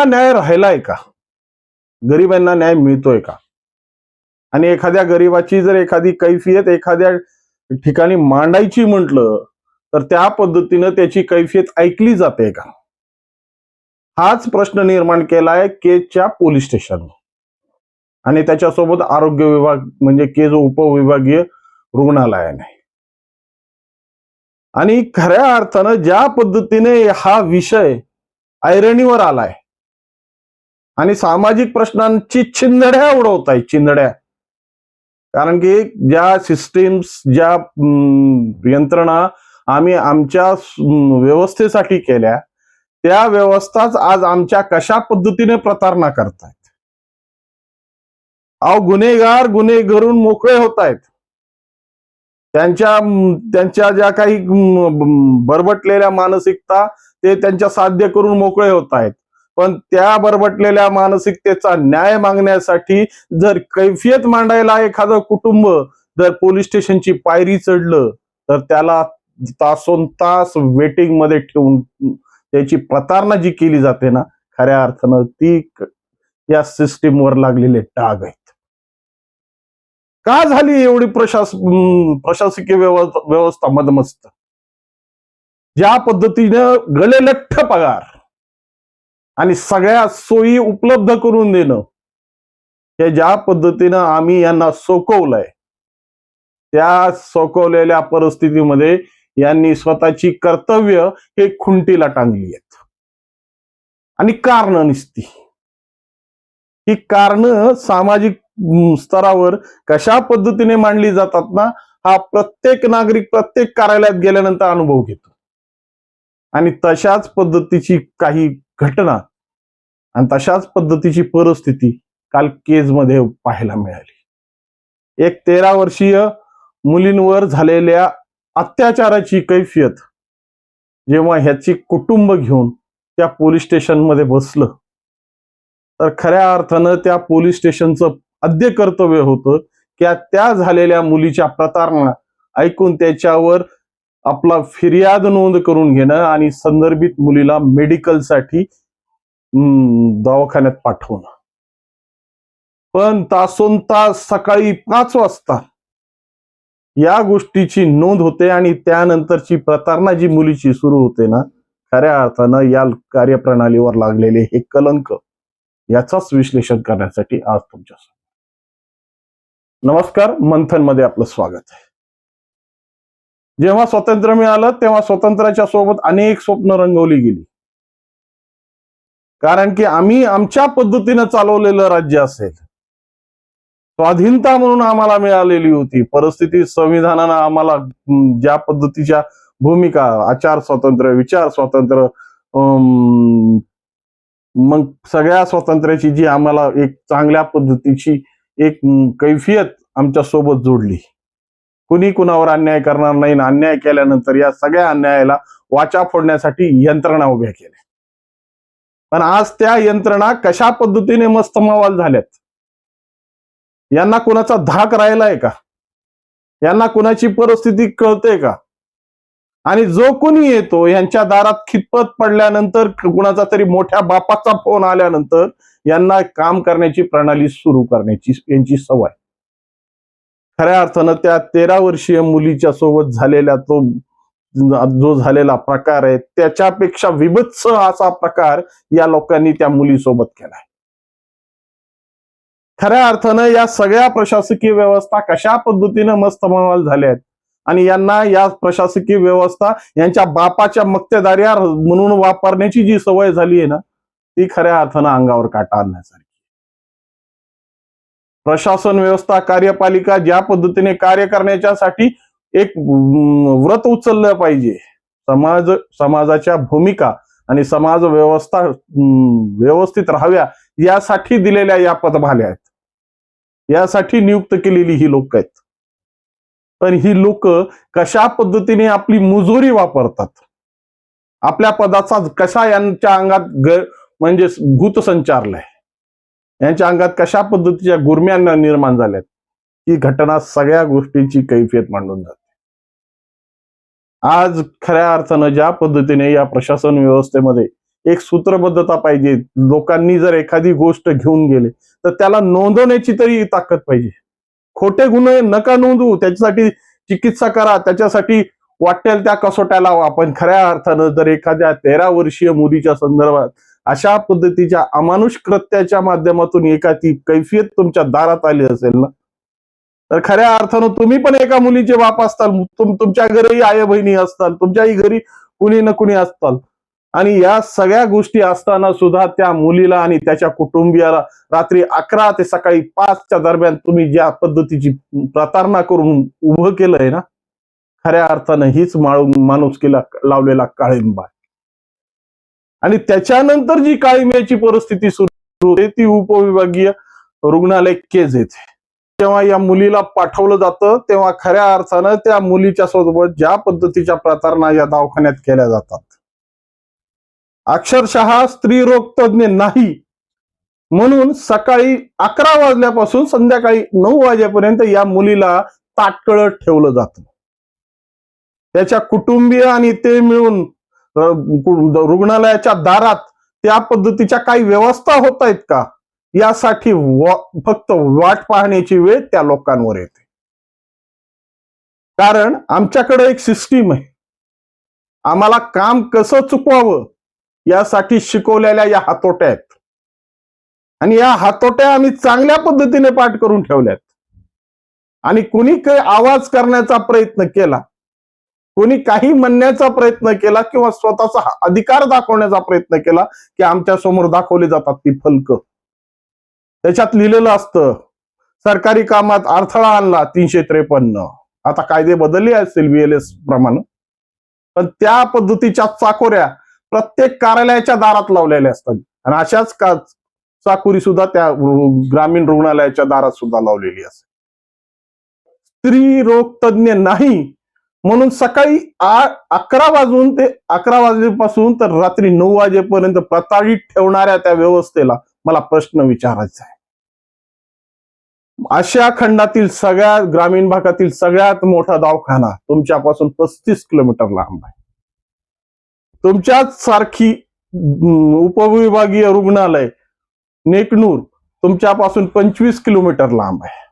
न्याय राहिलाय का? गरिबांना न्याय मिळतोय का? आणि एखाद्या गरीबाची जर एखादी कैफियत एखाद्या ठिकाणी मांडायची म्हटलं तर त्या पद्धतीनं त्याची कैफियत ऐकली जाते का? हाच प्रश्न निर्माण केलाय केजच्या पोलीस स्टेशन आणि त्याच्यासोबत आरोग्य विभाग म्हणजे केज उपविभागीय रुग्णालयाने. आणि खऱ्या अर्थानं ज्या पद्धतीने हा विषय ऐरणीवर आलाय आणि सामाजिक प्रश्नांची चिंधड्या उडवताय, चिंधड्या. कारण की ज्या सिस्टीम्स ज्या यंत्रणा आम्ही आमच्या व्यवस्थेसाठी केल्या त्या व्यवस्थाच आज आमच्या कशा पद्धतीने प्रतारणा करतायत. अहो गुन्हेगार गुन्हे करून मोकळे होत आहेत. त्यांच्या ज्या काही बरबटलेल्या मानसिकता ते त्यांच्या साध्य करून मोकळे होत आहेत. पण त्या बरबटलेल्या मानसिकतेचा न्याय मागण्यासाठी जर कैफियत मांडायला एखादं कुटुंब जर पोलीस स्टेशनची पायरी चढलं तर त्याला तासोन तास वेटिंग मध्ये ठेवून त्याची प्रतारणा जी केली जाते ना, खऱ्या अर्थानं ती या सिस्टीमवर लागलेले डाग आहेत. का झाली एवढी प्रशासकीय व्यवस्था मदमस्त? ज्या पद्धतीनं गलेलठ्ठ पगार आणि सगळ्या सोयी उपलब्ध करून देणं हे ज्या पद्धतीनं आम्ही यांना सोकवलंय त्या सोकवलेल्या परिस्थितीमध्ये यांनी स्वतःची कर्तव्य हे खुंटीला टांगली आहेत. आणि कारण निसती ही कारण सामाजिक स्तरावर कशा पद्धतीने मांडली जातात ना, हा प्रत्येक नागरिक प्रत्येक कार्यालयात गेल्यानंतर अनुभव घेतो. आणि तशाच पद्धतीची काही घटना आणि तशाच पद्धतीची परिस्थिती काल केजमध्ये पाहायला मिळाली. एक 13 वर्षीय मुलींवर झालेल्या अत्याचाराची कैफियत जेव्हा ह्याची कुटुंब घेऊन त्या पोलीस स्टेशनमध्ये बसलं तर खऱ्या अर्थानं त्या पोलीस स्टेशनचं आद्य कर्तव्य होतं की त्या झालेल्या मुलीच्या प्रतारणा ऐकून त्याच्यावर आपला फिर्याद नोंद करून घेणं आणि संदर्भित मुलीला मेडिकलसाठी दवाखान्यात पाठवणं. पण तासोन तास सकाळी 5 वाजता या गोष्टीची नोंद होते आणि त्यानंतरची प्रतारणा जी मुलीची सुरू होते ना, खऱ्या अर्थानं या कार्यप्रणालीवर लागलेले हे कलंक याचाच विश्लेषण करण्यासाठी आज तुमच्यासमोर. नमस्कार, मंथन मध्ये आपलं स्वागत आहे. जेव्हा स्वातंत्र्य मिळालं तेव्हा स्वातंत्र्याच्या सोबत अनेक स्वप्न रंगवली गेली. कारण की आम्ही आमच्या पद्धतीनं चालवलेलं राज्य असेल, स्वाधीनता म्हणून आम्हाला मिळालेली होती परिस्थिती, संविधानानं आम्हाला ज्या पद्धतीच्या भूमिका, आचार स्वातंत्र्य, विचार स्वातंत्र्य, मग सगळ्या स्वातंत्र्याची जी आम्हाला एक चांगल्या पद्धतीची एक कैफियत आमच्या सोबत जोडली. कुणी कुणावर अन्याय करणार नाही, अन्याय केल्यानंतर या सगळ्या अन्यायाला वाचा फोडण्यासाठी यंत्रणा उभ्या केल्या. पण आज त्या यंत्रणा कशा पद्धतीने मस्त मवाल झाल्यात. यांना कुणाचा धाक राहिलाय का? यांना कुणाची परिस्थिती कळते का? आणि जो कोणी येतो यांच्या दारात खितपत पडल्यानंतर, कुणाचा तरी मोठ्या बापाचा फोन आल्यानंतर यांना काम करण्याची प्रणाली सुरू करण्याची यांची सवय. खऱ्या अर्थानं त्या 13 वर्षीय मुलीच्या सोबत झालेला तो जो झालेला प्रकार आहे त्याच्यापेक्षा विभत्स असा प्रकार या लोकांनी त्या मुलीसोबत केलाय. खऱ्या अर्थानं या सगळ्या प्रशासकीय व्यवस्था कशा पद्धतीनं मस्त मवाल झाल्यात आणि यांना या प्रशासकीय व्यवस्था यांच्या बापाच्या मक्तेदाऱ्या म्हणून वापरण्याची जी सवय झाली आहे ना, ती खऱ्या अर्थानं अंगावर काटा आणण्यासारखी. प्रशासन व्यवस्था, कार्यपालिका ज्या पद्धतीने कार्य करण्याच्यासाठी एक व्रत उचललं पाहिजे, समाजाच्या भूमिका आणि समाज व्यवस्था व्यवस्थित राहाव्या यासाठी दिलेल्या या पदभाल्या आहेत, यासाठी नियुक्त केलेली ही लोक आहेत. पण ही लोक कशा पद्धतीने आपली मुजोरी वापरतात, आपल्या पदाचा कशा यांच्या अंगात म्हणजे भूत संचारलाय, यांच्या अंगात कशा पद्धतीच्या गुरम्यांना निर्माण झाल्यात, ही घटना सगळ्या गोष्टींची कैफियत मांडून जाते. आज खऱ्या अर्थानं ज्या पद्धतीने या प्रशासन व्यवस्थेमध्ये एक सूत्रबद्धता पाहिजे. लोकांनी जर एखादी गोष्ट घेऊन गेले तर त्याला नोंदवण्याची तरी ताकद पाहिजे. खोटे गुन्हे नका नोंदवू, त्याच्यासाठी चिकित्सा करा, त्याच्यासाठी वाटेल त्या कसोट्या लावा. पण खऱ्या अर्थानं जर एखाद्या 13 वर्षीय मुलीच्या संदर्भात अशा पद्धतीच्या अमानुष कृत्याच्या माध्यमातून एखादी कैफियत तुमच्या दारात आली असेल ना, तर खऱ्या अर्थानं तुम्ही पण एका मुलीचे बाप असताल, तुमच्या घरीही आई बहिणी असताल, तुमच्याही घरी कुणी ना कुणी असताल. आणि या सगळ्या गोष्टी असताना सुद्धा त्या मुलीला आणि त्याच्या कुटुंबियाला रात्री 11 ते सकाळी 5च्या दरम्यान तुम्ही ज्या पद्धतीची प्रतारणा करून उभं केलंय ना, खऱ्या अर्थानं हीच माणुसकीला लावलेला काळिंबा आहे. आणि त्याच्यानंतर जी काळिंब्याची परिस्थिती सुरू होते ती उपविभागीय रुग्णालय केज येते. जेव्हा या मुलीला पाठवलं जातं तेव्हा खऱ्या अर्थानं त्या मुलीच्या सोबत ज्या पद्धतीच्या प्रतारणा या दवाखान्यात केल्या जातात, अक्षरशः स्त्रीरोग तज्ञ नाही म्हणून सकाळी 11 वाजल्यापासून संध्याकाळी 9 वाजेपर्यंत या मुलीला ताटकळत ठेवलं जातं. त्याच्या कुटुंबीय आणि ते मिळून रुग्णालयाच्या दारात त्या पद्धतीच्या काही व्यवस्था होत आहेत का, यासाठी फक्त वाट पाहण्याची वेळ त्या लोकांवर येते. कारण आमच्याकडे एक सिस्टीम आहे. आम्हाला काम कसं चुकवावं यासाठी शिकवलेल्या या हातोट्या आहेत. आणि या हातोट्या आम्ही चांगल्या पद्धतीने पाठ करून ठेवल्यात. आणि कुणी काही आवाज करण्याचा प्रयत्न केला, कोणी काही म्हणण्याचा प्रयत्न केला किंवा स्वतःचा अधिकार दाखवण्याचा प्रयत्न केला की आमच्या समोर दाखवली जातात ती फलकं. त्याच्यात लिहिलेलं असतं, सरकारी कामात अडथळा आणला 353. आता कायदे बदलले असतील VLS प्रमाणे, पण त्या पद्धतीच्या चाकोऱ्या प्रत्येक कार्यालयाच्या दारात लावलेल्या असतात. आणि अशाच चाकोरी सुद्धा त्या ग्रामीण रुग्णालयाच्या दारात सुद्धा लावलेली असते. स्त्री रोग तज्ञ नाही म्हणून सकाळी 11 वाजल्यापासून तर रात्री 9 वाजेपर्यंत प्रताडित ठेवणाऱ्या त्या व्यवस्थेला मला प्रश्न विचारायचा आहे. अशा खंडातील सगळ्या ग्रामीण भागातील सगळ्यात मोठा दवाखाना तुमच्यापासून 35 किलोमीटर लांब आहे. तुमच्याच सारखी उपविभागीय रुग्णालय नेकनूर तुमच्यापासून 25 किलोमीटर लांब आहे.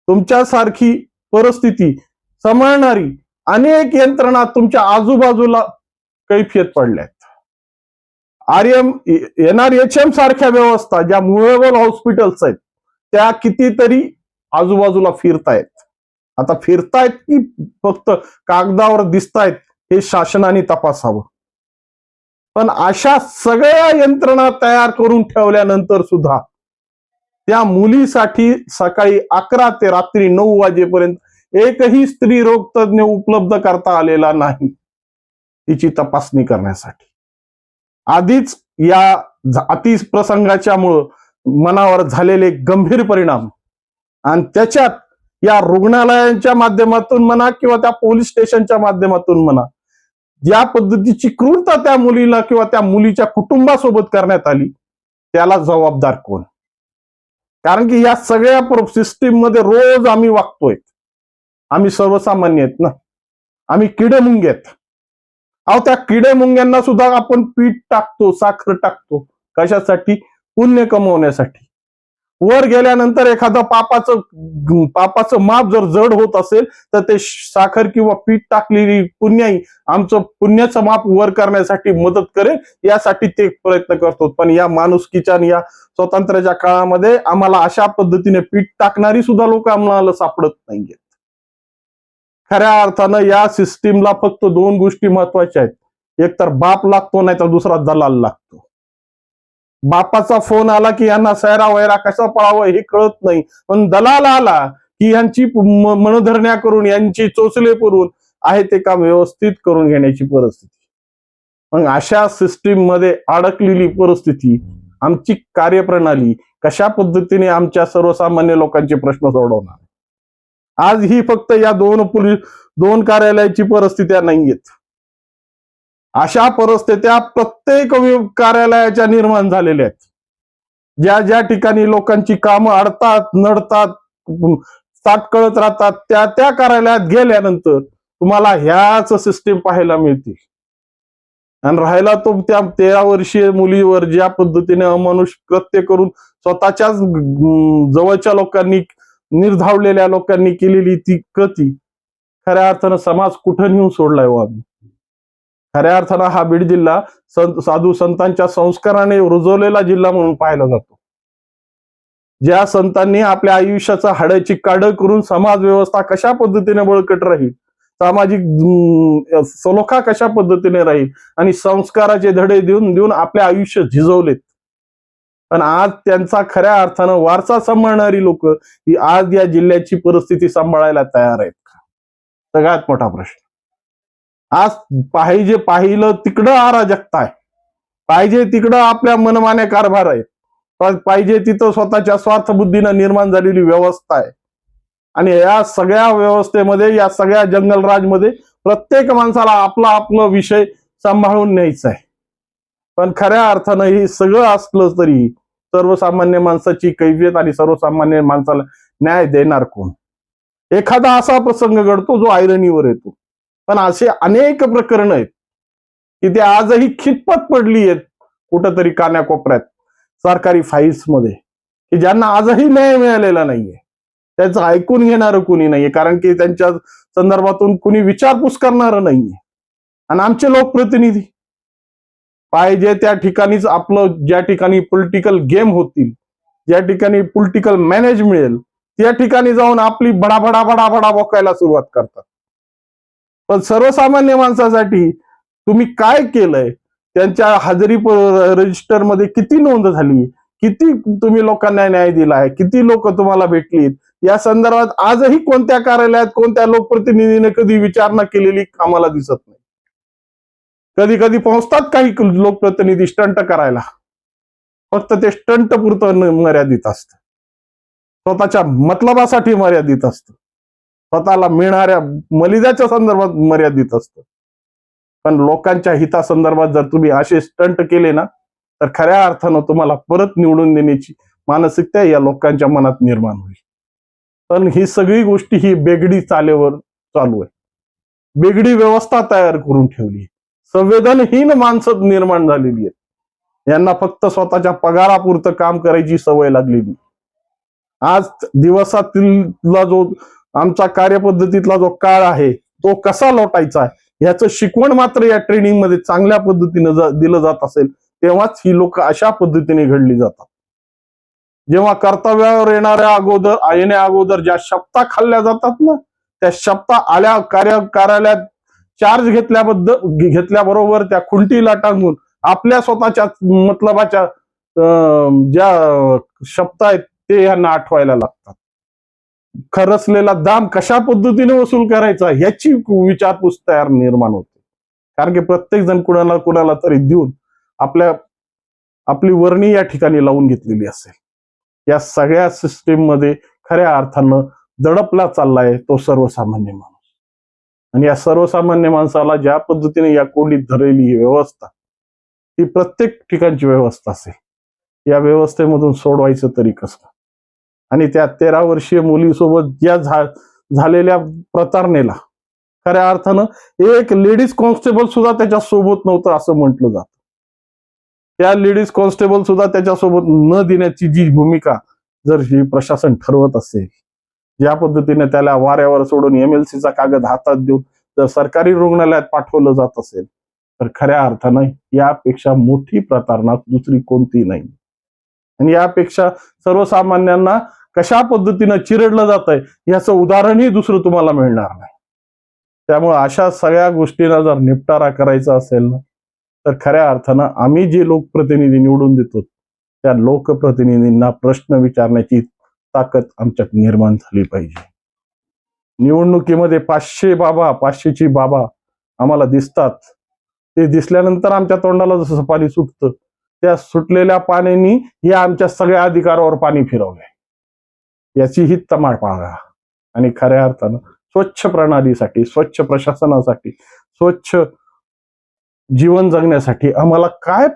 तुमच्यासारखी परिस्थिती सांभाळणारी अनेक यंत्रणा तुमच्या आजूबाजूला कैफियत पडल्यात. NRHM सारख्या व्यवस्था ज्या मुळेबल हॉस्पिटल्स आहेत त्या कितीतरी आजूबाजूला फिरतायत. आता फिरतायत की फक्त कागदावर दिसतायत हे शासनाने तपासावं. पण अशा सगळ्या यंत्रणा तयार करून ठेवल्यानंतर सुद्धा त्या मुलीसाठी सकाळी 11 ते रात्री 9 वाजेपर्यंत एकही स्त्री रोग तज्ञ उपलब्ध करता आलेला नाही तिची तपासणी करण्यासाठी. आधीच या अति प्रसंगाच्या मुळे मनावर झालेले गंभीर परिणाम आणि त्याच्यात या रुग्णालयांच्या माध्यमातून म्हणा किंवा त्या पोलीस स्टेशनच्या माध्यमातून म्हणा ज्या पद्धतीची क्रूरता त्या मुलीला किंवा त्या मुलीच्या कुटुंबासोबत करण्यात आली त्याला जबाबदार कोण? कारण की या सगळ्या सिस्टीम मध्ये रोज आम्ही वागतोय. आम्ही सर्वसामान्य आहेत ना, आम्ही किडेमुंगे आहेत. अहो त्या किडेमुंग्यांना सुद्धा आपण पीठ टाकतो, साखर टाकतो. कशासाठी? पुण्य कमवण्यासाठी. वर गेल्यानंतर एखादं पापाचं माप जर जड होत असेल तर ते साखर किंवा पीठ टाकलेली पुण्याई आमचं पुण्याचं माप वर करण्यासाठी मदत करेल यासाठी ते प्रयत्न करतो. पण या माणुसकीच्या आणि या स्वातंत्र्याच्या काळामध्ये आम्हाला अशा पद्धतीने पीठ टाकणारी सुद्धा लोक आम्हाला सापडत नाहीयेत. खऱ्या अर्थानं या सिस्टीमला फक्त 2 गोष्टी महत्वाच्या आहेत. एक तर बाप लागतो, नाही तर दुसरा दलाल लागतो. बापाचा फोन आला की यांना सैरा वैरा कसा पळावं हे कळत नाही, पण दलाल आला की यांची मनधरण्या करून यांची चोचले करून आहे ते काम व्यवस्थित करून घेण्याची परिस्थिती. मग अशा सिस्टीम मध्ये अडकलेली परिस्थिती, आमची कार्यप्रणाली कशा पद्धतीने आमच्या सर्वसामान्य लोकांचे प्रश्न सोडवणार? आज ही फक्त या 2 कार्यालयाची परिस्थिती नाहीयेत. अशा परिस्थित्या प्रत्येक कार्यालयाच्या निर्माण झालेल्या आहेत. ज्या ठिकाणी लोकांची कामं अडतात, नडतात, ताटकळत राहतात त्या कार्यालयात गेल्यानंतर तुम्हाला ह्याच सिस्टीम पाहायला मिळतील. आणि राहिला तो त्या 13 वर्षीय मुलीवर ज्या पद्धतीने अमानुष कृत्य करून स्वतःच्याच जवळच्या लोकांनी, निर्धावलेल्या लोकांनी केलेली ती कृती, खऱ्या अर्थानं समाज कुठं नेऊन सोडलाय हो आम्ही. खऱ्या अर्थानं हा बीड जिल्हा साधू संतांच्या संस्काराने रुजवलेला जिल्हा म्हणून पाहिला जातो. ज्या संतांनी आपल्या आयुष्याचा हाडाची काढ करून समाज व्यवस्था कशा पद्धतीने बळकट राहील, सामाजिक सलोखा कशा पद्धतीने राहील आणि संस्काराचे धडे देऊन देऊन आपले आयुष्य झिजवलेत. पण आज त्यांचा खऱ्या अर्थानं वारसा सांभाळणारी लोक ही आज या जिल्ह्याची परिस्थिती सांभाळायला तयार आहेत का? सगळ्यात मोठा प्रश्न. आज पाहिलं तिकडं अराजकता आहे, पाहिजे तिकडं आपल्या मनमाने कारभार आहे, पाहिजे तिथं स्वतःच्या स्वार्थबुद्धीनं निर्माण झालेली व्यवस्था आहे. आणि या सगळ्या व्यवस्थेमध्ये, या सगळ्या जंगलराजमध्ये प्रत्येक माणसाला आपला आपला विषय सांभाळून न्यायचा आहे. पण खऱ्या अर्थानं हे सगळं असलं तरी सर्वसामान्य माणसाची कैफियत आणि सर्वसामान्य माणसाला न्याय देणार कोण? एखादा असा प्रसंग घडतो जो आयरनीवर येतो, पण असे अनेक प्रकरण आहेत की ते आजही खितपत पडली आहेत कुठंतरी कान्याकोपऱ्यात सरकारी फाईल्स मध्ये, की ज्यांना आजही न्याय मिळालेला नाहीये. त्याचं ऐकून घेणारं कुणी नाहीये, कारण की त्यांच्या संदर्भातून कुणी विचारपूस करणारं नाहीये. आणि आमचे लोकप्रतिनिधी पाहिजे त्या ठिकाणीच आपलं, ज्या ठिकाणी पॉलिटिकल गेम होतील, ज्या ठिकाणी पॉलिटिकल मॅनेज मिळेल, त्या ठिकाणी जाऊन आपली बडा बडा बोकायला सुरुवात करतात. पण सर्वसामान्य माणसासाठी तुम्ही काय केलंय, त्यांच्या हजेरी रजिस्टरमध्ये किती नोंद झाली, किती तुम्ही लोकांना न्याय दिलाय, किती लोक तुम्हाला भेटलीत, या संदर्भात आजही कोणत्या कार्यालयात कोणत्या लोकप्रतिनिधीने कधी विचारणा केलेली आम्हाला दिसत नाही. कधी कधी पोहोचतात काही लोकप्रतिनिधी स्टंट करायला, फक्त ते स्टंट पुरतं मर्यादित असतं, स्वतःच्या मतलबासाठी मर्यादित असतं, स्वतःला मिळणाऱ्या मलिदाच्या संदर्भात मर्यादित असतं. पण लोकांच्या हितासंदर्भात जर तुम्ही असे स्टंट केले ना, तर खऱ्या अर्थानं तुम्हाला परत निवडून देण्याची मानसिकता या लोकांच्या मनात निर्माण होईल. पण ही सगळी गोष्टी ही बेगडी चालेवर चालू आहे. बेगडी व्यवस्था तयार करून ठेवली, संवेदनहीन माणसं निर्माण झालेली आहेत. यांना फक्त स्वतःच्या पगारापुरतं काम करायची सवय लागलेली. आज दिवसातला जो आमचा कार्यपद्धतीतला जो काळ आहे तो कसा लोटायचा आहे याचं शिकवण मात्र या ट्रेनिंग मध्ये चांगल्या पद्धतीने दिलं जात असेल, तेव्हाच ही लोक अशा पद्धतीने घडली जातात. जेव्हा कर्तव्यावर येण्या अगोदर ज्या शपथा खाल्ल्या जातात ना, त्या शपथा आल्या कार्यालयात चार्ज घेतल्याबरोबर त्या खुंटीला टांगून आपल्या स्वतःच्या मतलबाच्या ज्या शपथा आहेत ते यांना आठवायला लागतात. खरचलेला दाम कशा पद्धतीने वसूल करायचा याची विचारपूस तयार निर्माण होते. कारण की प्रत्येक जण कुणाला तरी देऊन आपली वर्णी या ठिकाणी लावून घेतलेली असेल. या सगळ्या सिस्टीम मध्ये खऱ्या अर्थानं दडपला चाललाय तो सर्वसामान्य माणूस. आणि या सर्वसामान्य माणसाला ज्या पद्धतीने या कोंडीत धरलेली ही व्यवस्था, ती प्रत्येक ठिकाणची व्यवस्था असेल, या व्यवस्थेमधून सोडवायचं तरी कसं? आणि त्या 13 वर्षीय मुलीसोबत ज्या झालेल्या प्रतारणेला खऱ्या अर्थानं एक लेडीज कॉन्स्टेबल सुद्धा त्याच्या सोबत नव्हतं असं म्हटलं जातं. त्या लेडीज कॉन्स्टेबल सुद्धा त्याच्यासोबत न देण्याची जी भूमिका जर ही प्रशासन ठरवत असेल, ज्या पद्धतीने त्याला वाऱ्यावर सोडून MLCचा कागद हातात देऊन जर सरकारी रुग्णालयात पाठवलं जात असेल, तर खऱ्या अर्थानं यापेक्षा मोठी प्रतारणा दुसरी कोणती नाही. आणि यापेक्षा सर्वसामान्यांना कशा पद्धतीनं चिरडलं जात आहे याचं उदाहरणही दुसरं तुम्हाला मिळणार नाही. त्यामुळे अशा सगळ्या गोष्टींना जर निपटारा करायचा असेल ना, तर खऱ्या अर्थानं आम्ही जे लोकप्रतिनिधी निवडून देतो त्या लोकप्रतिनिधींना प्रश्न विचारण्याची ताकद आमच्यात निर्माण झाली पाहिजे. निवडणुकीमध्ये 500ची बाबा आम्हाला दिसतात, ते दिसल्यानंतर आमच्या तोंडाला जसं पाणी सुटतं, त्या सुटलेल्या पाण्याने या आमच्या सगळ्या अधिकारावर पाणी फिरवलंय. याची ही तमाड पाळा. आणि खऱ्या अर्थानं स्वच्छ प्रणालीसाठी, स्वच्छ प्रशासनासाठी, स्वच्छ जीवन जगण्यासाठी आम्हाला काय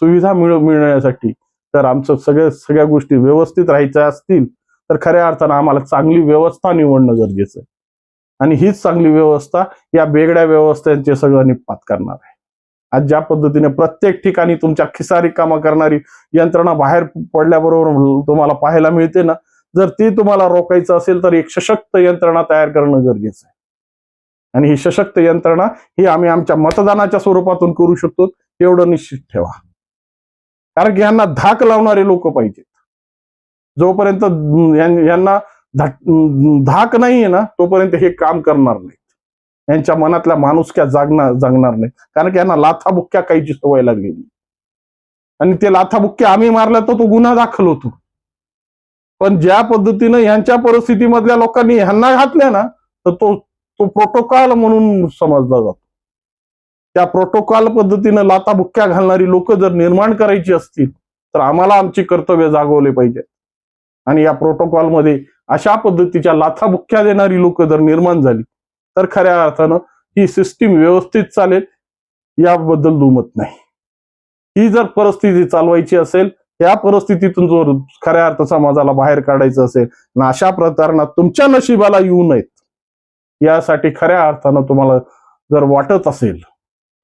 सुविधा मिळण्यासाठी तर आमचं सगळ्या गोष्टी व्यवस्थित राहायच्या असतील तर खऱ्या अर्थानं आम्हाला चांगली व्यवस्था निवडणं गरजेचं आहे. आणि हीच चांगली व्यवस्था या बेगड्या व्यवस्थांचे सगळं निपात करणार आहे. आज ज्या पद्धतीने प्रत्येक ठिकाणी तुमच्या खिसा रिकामा करणारी यंत्रणा बाहेर पडल्याबरोबर तुम्हाला पाहायला मिळते ना, जर ती तुम्हाला रोखायचं असेल तर एक सशक्त यंत्रणा तयार करणं गरजेचं आहे. आणि ही सशक्त यंत्रणा ही आम्ही आमच्या मतदानाच्या स्वरूपातून करू शकतो, एवढं निश्चित ठेवा. कारण की यांना धाक लावणारे लोक पाहिजेत. जोपर्यंत यांना धाक नाहीये ना, तोपर्यंत हे काम करणार नाही. यांच्या मनातल्या माणुसक्या जागणार नाही. कारण की यांना लाथाबुक्क्या कायची सवय लागलेली, आणि ते लाथाबुक्क्या आम्ही मारल्या तर तो गुन्हा दाखल होतो. पण ज्या पद्धतीनं यांच्या परिस्थितीमधल्या लोकांनी ह्यांना घातल्या ना, तर तो प्रोटोकॉल म्हणून समजला जातो. त्या प्रोटोकॉल पद्धतीनं लाथाबुक्क्या घालणारी लोक जर निर्माण करायची असतील तर आम्हाला आमची कर्तव्य जागवले पाहिजे. आणि या प्रोटोकॉलमध्ये अशा पद्धतीच्या लाथाबुक्क्या देणारी लोक जर निर्माण झाली तर खऱ्या अर्थानं ही सिस्टीम व्यवस्थित चालेल याबद्दल दुमत नाही. ही जर परिस्थिती चालवायची असेल, या परिस्थितीतून जर खऱ्या अर्थ समाजाला बाहेर काढायचं असेल आणि अशा प्रकरणात तुमच्या नशिबाला येऊ नयेत यासाठी खऱ्या अर्थानं तुम्हाला जर वाटत असेल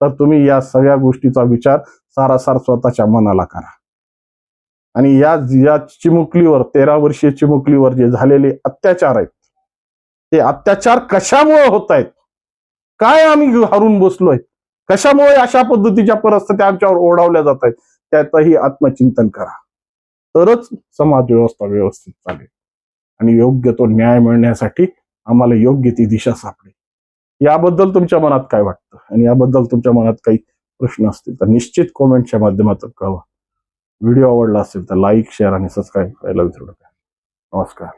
तर तुम्ही या सगळ्या गोष्टीचा विचार सारासार स्वतःच्या मनाला करा. आणि या चिमुकलीवर 13 वर्षीय चिमुकलीवर जे झालेले अत्याचार आहेत, ते अत्याचार कशामुळे होत आहेत, काय आम्ही हरून बसलोय, कशामुळे अशा पद्धतीच्या परिस्थिती आमच्यावर ओढावल्या जात आहेत, त्याचंही आत्मचिंतन करा. तरच समाज व्यवस्था व्यवस्थित चालेल आणि योग्य तो न्याय मिळण्यासाठी आम्हाला योग्य ती दिशा सापडेल. याबद्दल तुमच्या मनात काय वाटतं आणि याबद्दल तुमच्या मनात काही प्रश्न असतील तर निश्चित कॉमेंटच्या माध्यमातून कळवा. व्हिडिओ आवडला असेल तर लाईक, शेअर आणि सबस्क्राईब करायला विसरू नका. नमस्कार.